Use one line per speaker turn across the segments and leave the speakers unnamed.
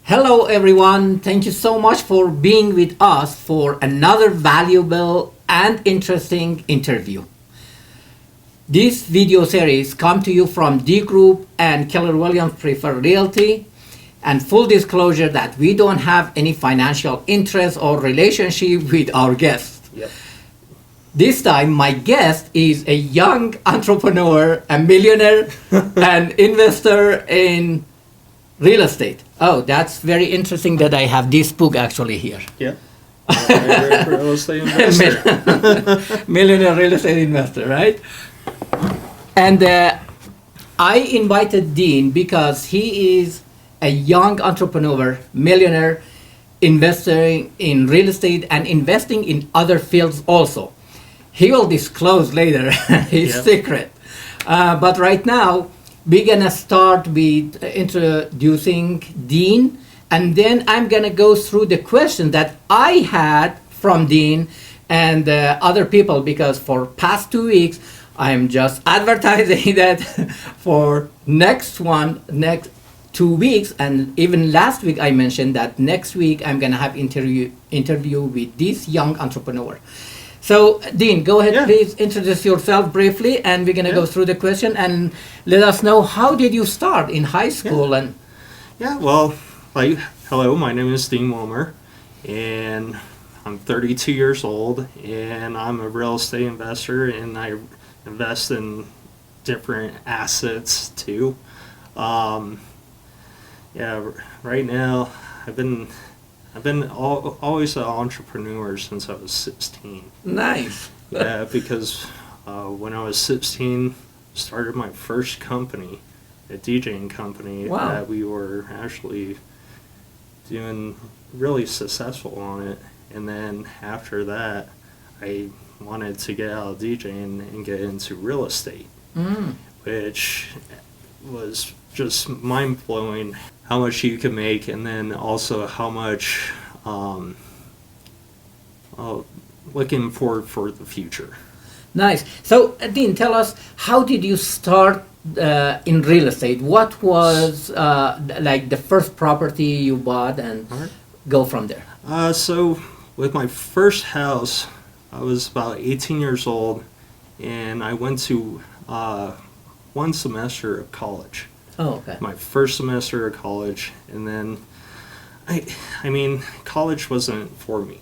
Hello, everyone. Thank you so much for being with us for another valuable and interesting interview. This video series comes to you from dGroup and Keller Williams Preferred Realty. And full disclosure that we don't have any financial interest or relationship with our guests.
Yep.
This time, my guest is a young entrepreneur, a millionaire, an investor in real estate. Oh, that's very interesting that I have this book actually here.
Yeah. Real estate investor.
Millionaire real estate investor, right? And I invited Dean because he is a young entrepreneur, millionaire, investing in real estate and investing in other fields also. He will disclose later his secret. But right now, we're going to start with introducing Dean, and then I'm going to go through the questions that I had from Dean and other people, because for past 2 weeks, I'm just advertising that for next 2 weeks, and even last week I mentioned that next week I'm going to have interview with this young entrepreneur. So, Dean, go ahead, please introduce yourself briefly, and we're going to go through the question and let us know, how did you start in high school?
Well, hello, my name is Dean Wilmer, and I'm 32 years old, and I'm a real estate investor, and I invest in different assets too. Right now, I've been always an entrepreneur since I was 16.
Nice.
Because when I was 16, started my first company, a DJing company.
Wow.
That we were actually doing really successful on it. And then after that, I wanted to get out of DJing and get into real estate, which was just mind-blowing, how much you can make, and then also how much looking forward for the future.
Nice. So, Dean, tell us, how did you start in real estate? What was like the first property you bought, and go from there?
So with my first house, I was about 18 years old, and I went to one semester of college.
Oh, okay.
My first semester of college, and then I mean, college wasn't for me.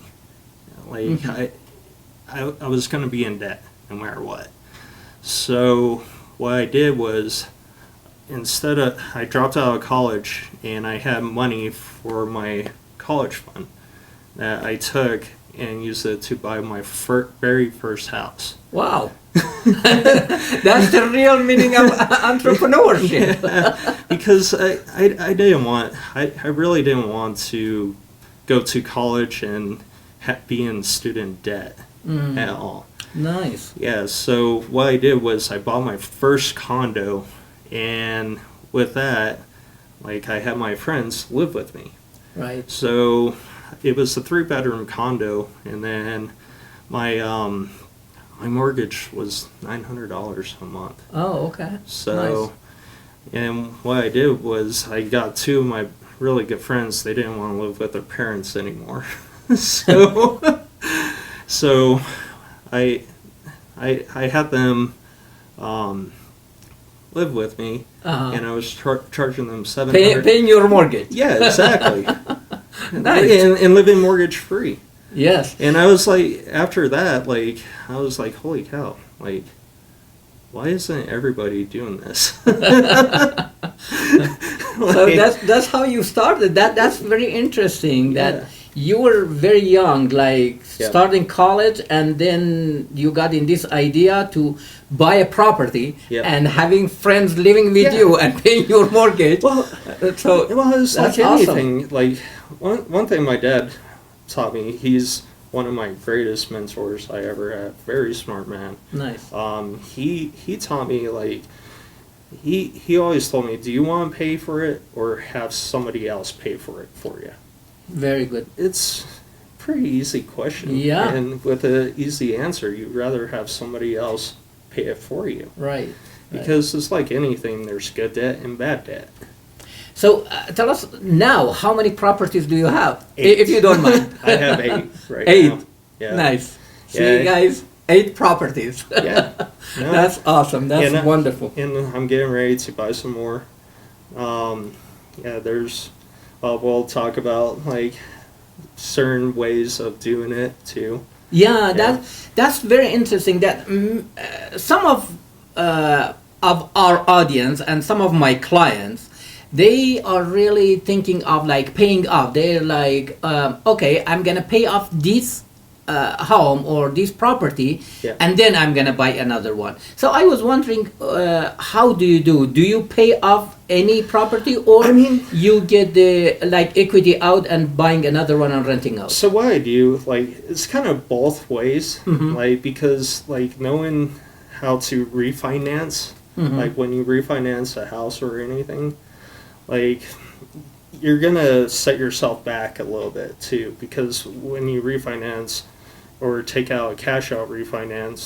Like, I was going to be in debt no matter what. So what I did was, I dropped out of college, and I had money for my college fund that I took and used it to buy my very first house.
Wow. That's the real meaning of entrepreneurship.
Because I really didn't want to go to college and be in student debt at all.
Nice.
Yeah, so what I did was I bought my first condo, and with that, like, I had my friends live with me.
Right.
So it was a 3-bedroom condo, and then my mortgage was $900 a month.
Oh, okay.
So,
nice.
And what I did was I got 2 of my really good friends. They didn't want to live with their parents anymore. So I had them live with me, and I was charging them $700.
Paying your mortgage.
Yeah, exactly.
Nice.
And living mortgage free.
Yes.
And I was like, after that, like, I was like, holy cow, like, why isn't everybody doing this?
So that's how you started. That's very interesting. That you were very young, like starting college, and then you got in this idea to buy a property and having friends living with you and paying your mortgage.
Well, it's like anything.
Awesome.
Like, one thing my dad taught me, he's one of my greatest mentors I ever had. Very smart man.
Nice.
He taught me, like, he always told me, do you want to pay for it or have somebody else pay for it for you?
Very good.
It's a pretty easy question.
Yeah.
And with an easy answer, you'd rather have somebody else pay it for you.
Right.
Because it's like anything, there's good debt and bad debt.
So tell us now, how many properties do you have,
8.
if you don't mind?
I have 8 right
8.
now. Yeah.
Nice. See,
Yeah.
guys, 8 properties.
Yeah. No.
That's awesome. That's
And,
wonderful.
And I'm getting ready to buy some more. Yeah, we'll talk about like certain ways of doing it too.
Yeah, that's very interesting. That some of our audience and some of my clients, they are really thinking of like paying off. They're like, okay, I'm gonna pay off this home or this property,
Yeah.
and then I'm gonna buy another one. So I was wondering, how do you do? Do you pay off any property, or
I mean-
you get the like equity out and buying another one and renting out?
So what I do, like, it's kind of both ways,
Mhm.
like because like knowing how to refinance,
Mhm.
like when you refinance a house or anything, like you're gonna set yourself back a little bit too, because when you refinance or take out a cash out refinance,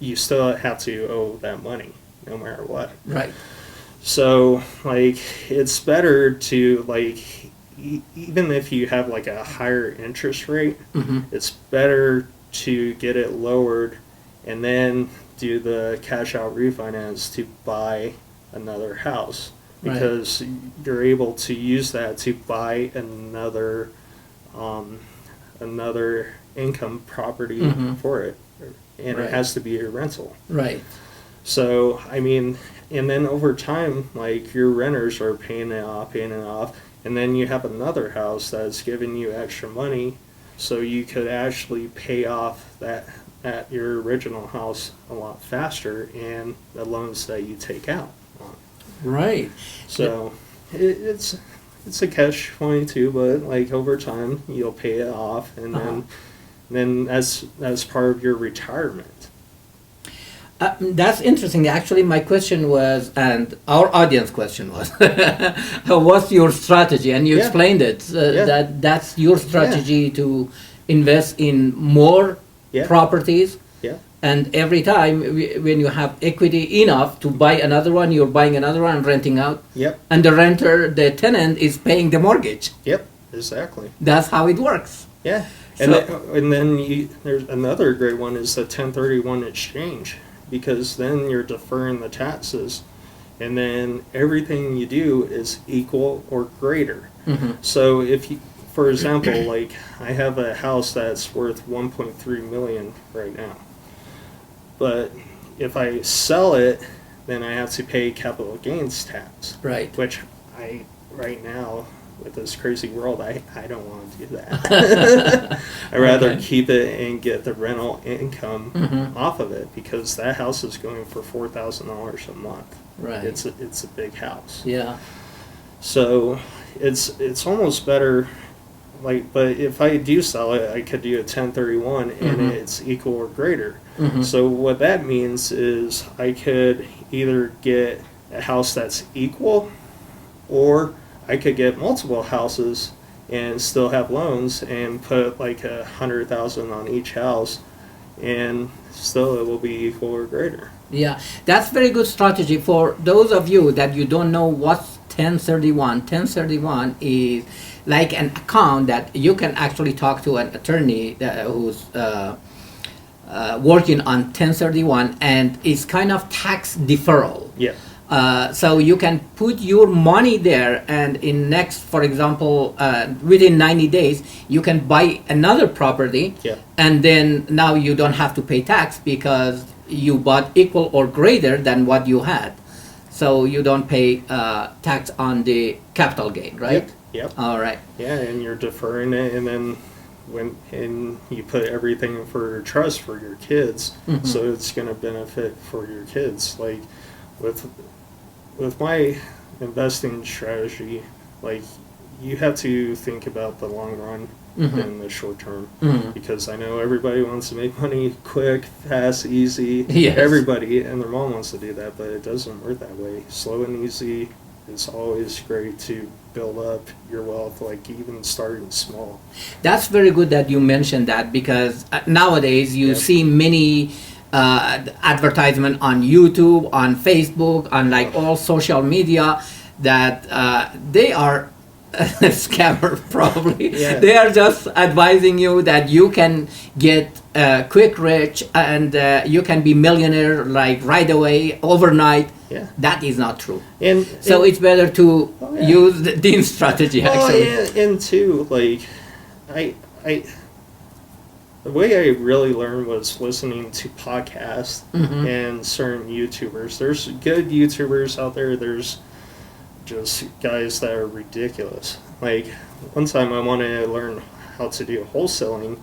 you still have to owe that money no matter what.
Right.
So like it's better to like even if you have like a higher interest rate,
Mhm.
it's better to get it lowered and then do the cash out refinance to buy another house, because you're able to use that to buy another income property
Mhm.
for it, and
Right.
it has to be a rental.
Right.
So I mean, and then over time, like your renters are paying it off, and then you have another house that's giving you extra money, so you could actually pay off that at your original house a lot faster, and the loans that you take out on.
Right.
So it's a catch-22, but like over time you'll pay it off, and then that's part of your retirement.
That's interesting. Actually, my question was, and our audience question was, what's your strategy? And you
Yeah.
explained it,
Yeah.
that's your strategy to invest in more
Yeah.
properties.
Yeah.
And every time when you have equity enough to buy another one, you're buying another one and renting out.
Yep.
And the renter, the tenant, is paying the mortgage.
Yep. Exactly.
That's how it works.
Yeah. And
So-
then there's another great one is the 1031 exchange, because then you're deferring the taxes, and then everything you do is equal or greater.
Mhm.
So if you, for example, like I have a house that's worth 1.3 million right now, but if I sell it, then I have to pay capital gains tax.
Right.
Which right now, with this crazy world, I don't want to do that. I'd rather
Okay.
keep it and get the rental income
Mhm.
off of it, because that house is going for $4,000 a month.
Right.
It's a big house.
Yeah.
So it's almost better. Like, but if I do sell it, I could do a 1031, and
Mhm.
it's equal or greater.
Mhm.
So what that means is I could either get a house that's equal, or I could get multiple houses and still have loans and put like 100,000 on each house, and still it will be equal or greater.
Yeah, that's very good strategy. For those of you that you don't know what's 1031, 1031 is like an account that you can actually talk to an attorney who's working on 1031, and it's kind of tax deferral.
Yeah.
So you can put your money there, and in next, for example, within 90 days, you can buy another property,
Yeah.
and then now you don't have to pay tax because you bought equal or greater than what you had. So you don't pay tax on the capital gain, right?
Yep.
All right.
Yeah, and you're deferring it, and then and you put everything for trust for your kids,
Mhm.
so it's going to benefit for your kids. Like with my investing strategy, like you have to think about the long run
Mhm.
and the short term,
Mhm.
because I know everybody wants to make money quick, fast, easy.
Yes.
Everybody and their mom wants to do that, but it doesn't work that way. Slow and easy is always great to build up your wealth, like even starting small.
That's very good that you mentioned that, because nowadays you
Yep.
see many advertisement on YouTube, on Facebook, on like all social media. that they are a scammer probably.
Yeah.
They are just advising you that you can get quick rich and you can be millionaire like right away, overnight.
Yeah.
That is not true.
And
It's better to
Oh, yeah.
use the Dean's strategy
well,
actually.
and too, like, I the way I really learned was listening to podcasts
Mhm.
and certain YouTubers. There's good YouTubers out there. There's just guys that are ridiculous. Like, one time I wanted to learn how to do wholesaling,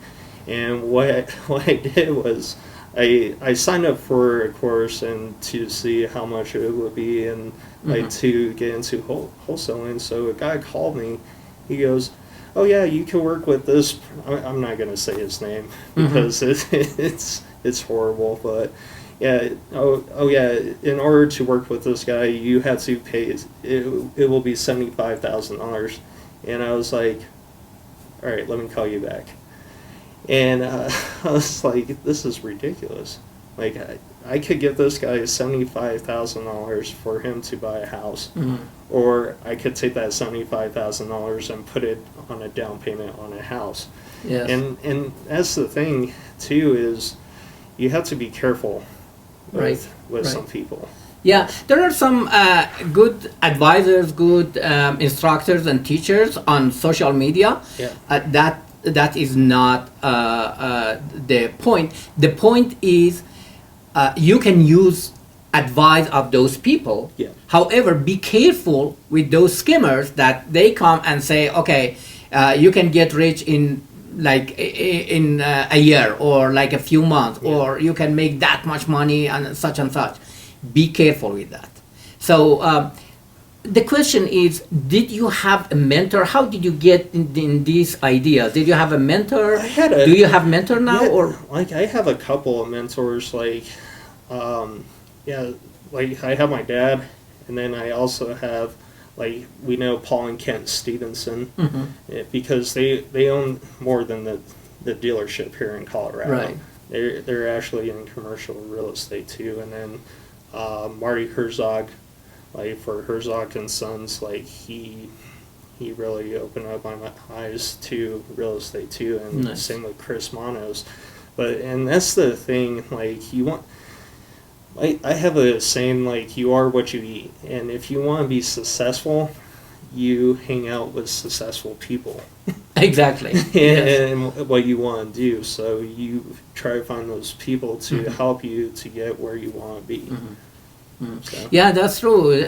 and what I did was I signed up for a course and to see how much it would be and like to get into wholesaling. So a guy called me. He goes, "Oh yeah, you can work with this." I'm not gonna say his name because it's horrible, but yeah. Oh yeah. In order to work with this guy, you have to pay. It will be $75,000, and I was like, "All right, let me call you back." And I was like, "This is ridiculous. Like I could give this guy $75,000 for him to buy a house, or I could take that $75,000 and put it on a down payment on a house."
Yes.
And that's the thing too, is you have to be careful with,
Right,
with
right.
some people.
Yeah, there are some good advisors, good instructors and teachers on social media.
Yeah.
That is not the point. The point is you can use advice of those people.
Yeah.
However, be careful with those skimmers that they come and say, okay, you can get rich in in a year or like a few months,
Yeah.
or you can make that much money and such and such. Be careful with that. So the question is, did you have a mentor? How did you get in these ideas? Did you have a mentor?
I had a-
Do you have mentor now?
Yeah,
Or
like I have a couple of mentors. Like, like I have my dad, and then I also have, like, we know Paul and Kent Stevenson, because they own more than the dealership here in Colorado.
Right.
They're actually in commercial real estate too, and then Marty Herzog, like for Herzog and Sons, like he really opened up my eyes to real estate too, and
Nice.
same with Chris Manos. And that's the thing, like you want. I have a saying, like, you are what you eat, and if you want to be successful, you hang out with successful people.
exactly. Yes.
And what you want to do, so you try to find those people to help you to get where you want to be. So.
Yeah, that's true.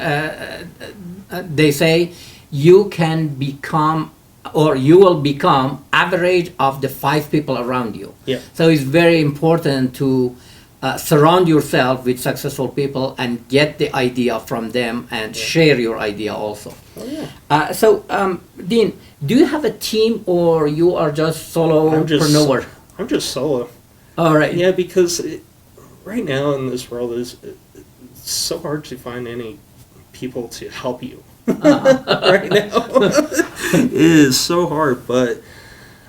They say you can become, or you will become, average of the 5 people around you.
Yeah.
So it's very important to surround yourself with successful people and get the idea from them and share your idea also.
Oh yeah.
Dean, do you have a team or you are just solopreneur?
I'm just solo.
All right.
Yeah, because right now in this world it's so hard to find any people to help you. Right now. It is so hard, but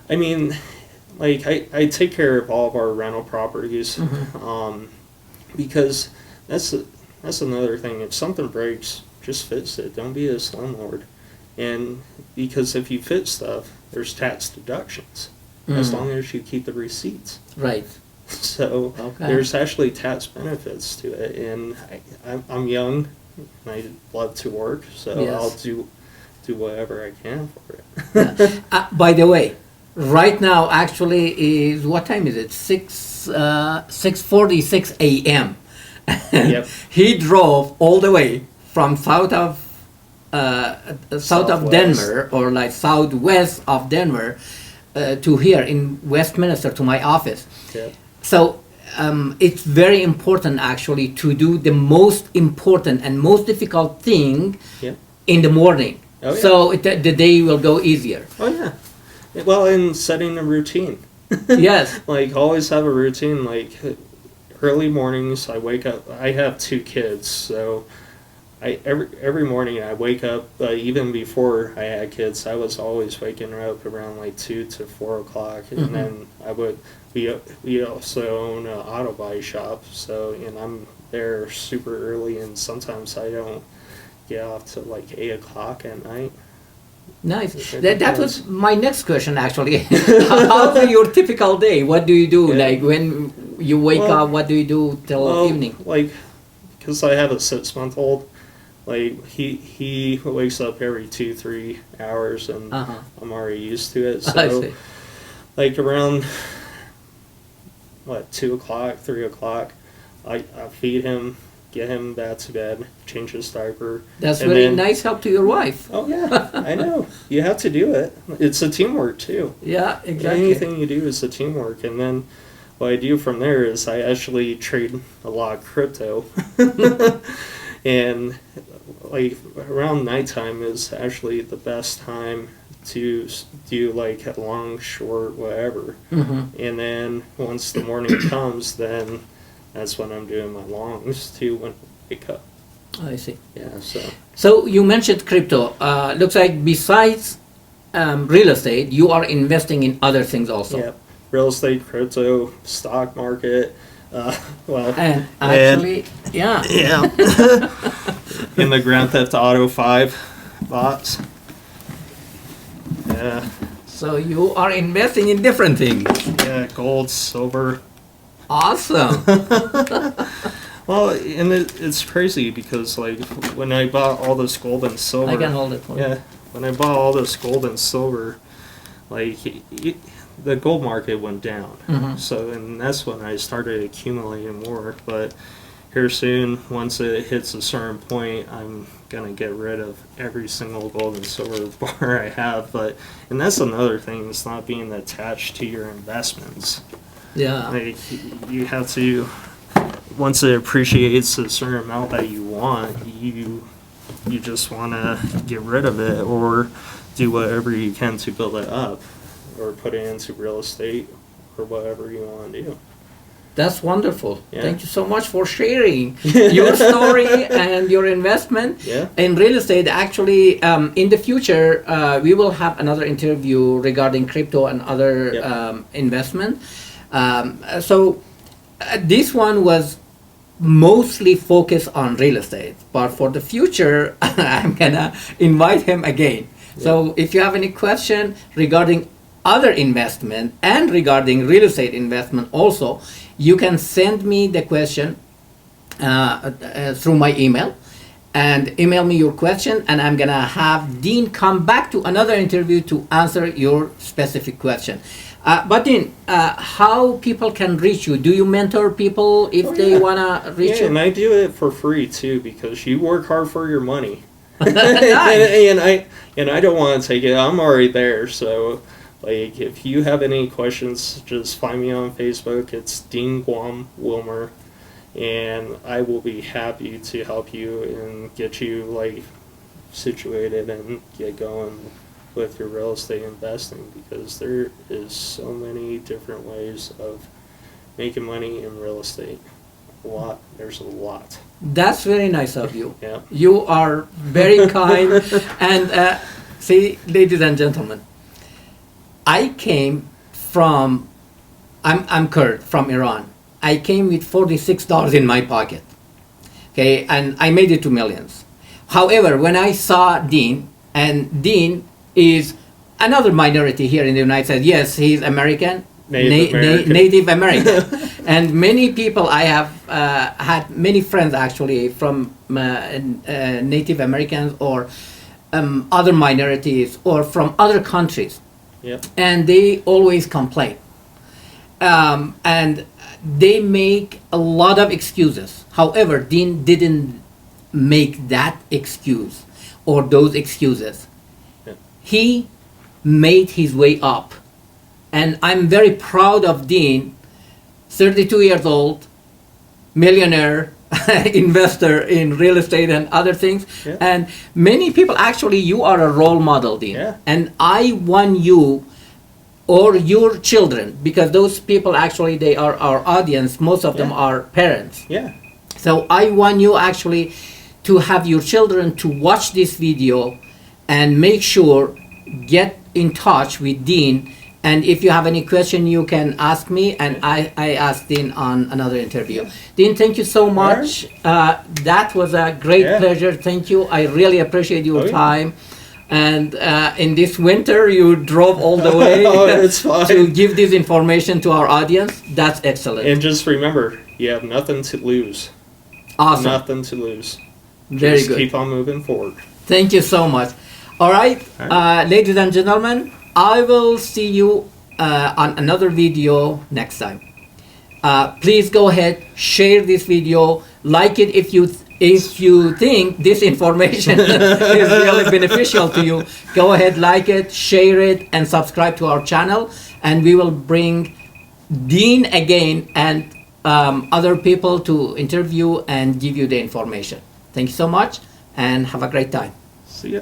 I mean, like I take care of all of our rental properties, because that's another thing. If something breaks, just fix it. Don't be a slumlord. And because if you fix stuff, there's tax deductions as long as you keep the receipts.
Right.
So there's actually tax benefits to it. And I'm young, and I love to work, so
Yes.
I'll do whatever I can for it.
By the way, right now actually is, what time is it? 6:46 a.m.
Yep.
He drove all the way from south of
Southwest.
Denver, or like southwest of Denver, to here in Westminster to my office.
Yep.
So it's very important actually to do the most important and most difficult thing
Yep.
in the morning.
Oh, yeah.
So the day will go easier.
Oh yeah. Well, and setting a routine.
Yes.
Like always have a routine. Like early mornings, I wake up. I have 2 kids, so every morning I wake up. Even before I had kids, I was always waking up around like 2 to 4 o'clock, and then I would. We also own an auto body shop, so and I'm there super early, and sometimes I don't get off to like 8 o'clock at night.
Nice.
It
That
depends.
was my next question, actually. How's your typical day? What do you do?
Yeah.
Like when you wake
Well,
up, what do you do till evening?
Like, because I have a 6-month-old, like he wakes up every 2-3 hours, and
Uh-huh.
I'm already used to it.
I
So
see.
like around 2 o'clock, 3 o'clock, I feed him, get him back to bed, change his diaper.
That's
and
very
then-
nice help to your wife.
Oh yeah, I know. You have to do it. It's a teamwork too.
Yeah, exactly.
Anything you do is a teamwork, and then what I do from there is I actually trade a lot of crypto, and like around nighttime is actually the best time to do like a long, short, whatever.
Hmm.
And then once the morning comes, then that's when I'm doing my longs too when I wake up.
I see.
Yeah, so
So you mentioned crypto. Looks like besides real estate, you are investing in other things also.
yeah, real estate, crypto, stock market. Well,
And actually, yeah.
yeah, in the Grand Theft Auto 5 bots. Yeah,
So you are investing in different things.
yeah, gold, silver.
Awesome.
Well, and it's crazy because like when I bought all this gold and silver,
I can hold it for you.
yeah, when I bought all this gold and silver, like the gold market went down.
Mhm.
So and that's when I started accumulating more. But here soon, once it hits a certain point, I'm gonna get rid of every single gold and silver bar I have. But and that's another thing. It's not being attached to your investments.
Yeah.
Like you have to, once it appreciates a certain amount that you want, you just want to get rid of it or do whatever you can to build it up, or put it into real estate or whatever you want to do.
That's wonderful.
Yeah.
Thank you so much for sharing your story and your investment
Yeah.
in real estate. Actually, in the future, we will have another interview regarding crypto and other
Yep.
investment. So this one was mostly focused on real estate, but for the future, I'm gonna invite him again. So if you have any question regarding other investment and regarding real estate investment also, you can send me the question through my email, and email me your question, and I'm gonna have Dean come back to another interview to answer your specific question. But Dean, how people can reach you? Do you mentor people if
Oh,
they
yeah.
wanna reach
Yeah, and
you?
I do it for free too because you work hard for your money.
Nice.
and I don't want to take it. I'm already there, so like if you have any questions, just find me on Facebook. It's Dean Guam Wilmer, and I will be happy to help you and get you like situated and get going with your real estate investing, because there is so many different ways of making money in real estate. There's a lot.
That's very nice of you.
Yeah.
You are very kind. And see, ladies and gentlemen, I came from, I'm Kurd from Iran. I came with $46 in my pocket. Okay, and I made it to millions. However, when I saw Dean, and Dean is another minority here in the United States. Yes, he's American, Native American. And many people, I have had many friends actually from Native Americans or other minorities or from other countries.
Yep.
And they always complain. And they make a lot of excuses. However, Dean didn't make that excuse or those excuses.
Yep.
He made his way up. And I'm very proud of Dean, 32 years old, millionaire, investor in real estate and other things.
Yeah.
And many people, actually, you are a role model, Dean.
Yeah.
And I want you or your children, because those people actually, they are our audience, most of them
Yeah.
are parents.
Yeah.
So I want you actually to have your children to watch this video and make sure get in touch with Dean And if you have any question, you can ask me, and I asked Dean on another interview. Dean, thank you so much. That was a great pleasure. Thank you. I really appreciate your time. And in this winter, you drove all the way
It's fine.
to give this information to our audience. That's excellent.
And just remember, you have nothing to lose.
Awesome.
Nothing to lose.
Very
Just
good.
keep on moving forward.
Thank you so much. All right, ladies and gentlemen, I will see you on another video next time. Please go ahead, share this video, like it if you think this information is really beneficial to you. Go ahead, like it, share it, and subscribe to our channel. And we will bring Dean again and other people to interview and give you the information. Thank you so much, and have a great time.
See ya.